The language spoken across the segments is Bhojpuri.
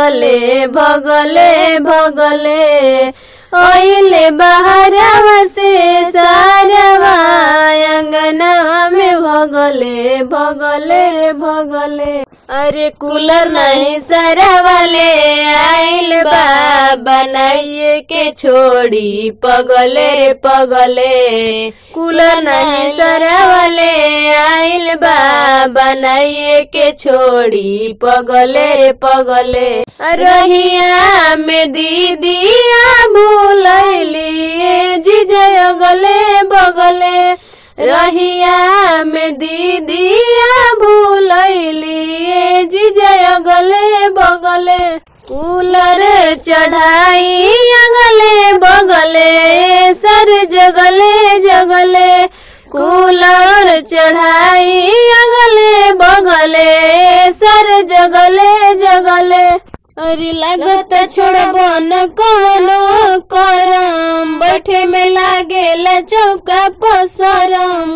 भगले भगले भगले ओइले बहरवा से सारवा अंगनवा में भगले भगले रे भगले। अरे कूलर नहीं सरवाले आइल बा बनाइए के छोड़ी पगले रे पगले। कूलर नहीं सरवाले आइल बा बनाइए के छोड़ी पगले रे पगले। रहिया में दीदिया भूलैली जीजा गले बगले। रहिया में दीदिया भूलैली जीजा गले बगले। कूलर चढ़ाई अगले बगले सर जगले जगले। कूलर चढ़ाई अगले बगले सर जगले जगले। अरे लागत छोड़बो न कवनो करम बैठे में लागेला चौका पसरम।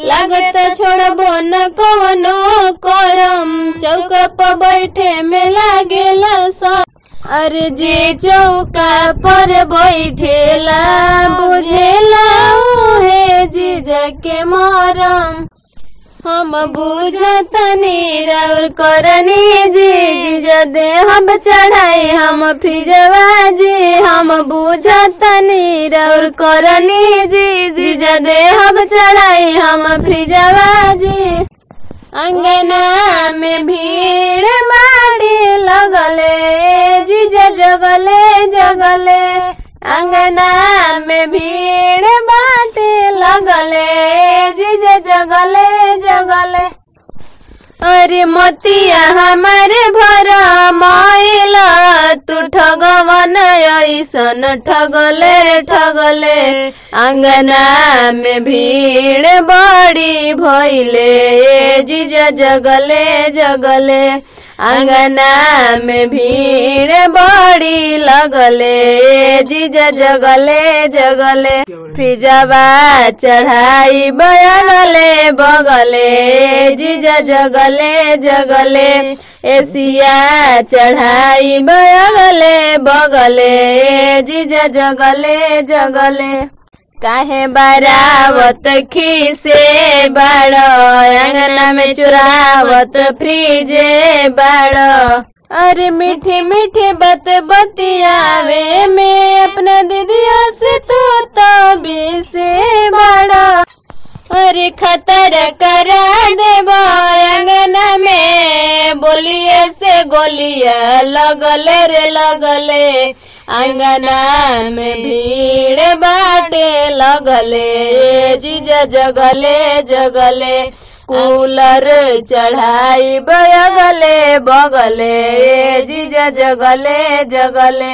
लागत छोड़बो न कवनो करम चौका पर बैठे में लागेला सर। अरे जे चौका पर बैठेला बुझेला उहे जीजा के मरम। हम बुझतनी राउर करनी जी जीजा दे हम चढ़ाई हम फिजवा जी। हम बुझतनी राउर करनी जी जीजा दे हम चढ़ाई हम फिजवा जी। अंगना में भीड़ बाड़ी लगले जीजा जगले जगले। अंगना में भीड़ बाटे लगले जीजा जगले जगले। अरे मोतिया हमारे भरा माइला तू ठगवन ऐसन ठगले ठगले। अंगना में भीड़ बड़ी भइले जीजा जगले जगले। अंगना में भीड़ बड़ी लगले जीजा जगले जगले। फिजवा चढ़ाई बगले बगले जीजा जगले जगले। एसिया चढ़ाई बगले बगले जीजा जगले जगले। काहे बारावत खीसे बाड़ो अंगना में चुरावत फ्रीजे बाड़ो। अरे मीठी मीठी बात बतियावे में अपना दीदिया से तू तभी से बाड़ो। अरे खतर करा देबो अंगना में बोलिए से गोलिया लगले रे लगले। अंगना में भीड़ बाटे लगले जीजा जगले जगले। कूलर चढ़ाई बगले बगले जीजा जगले जगले।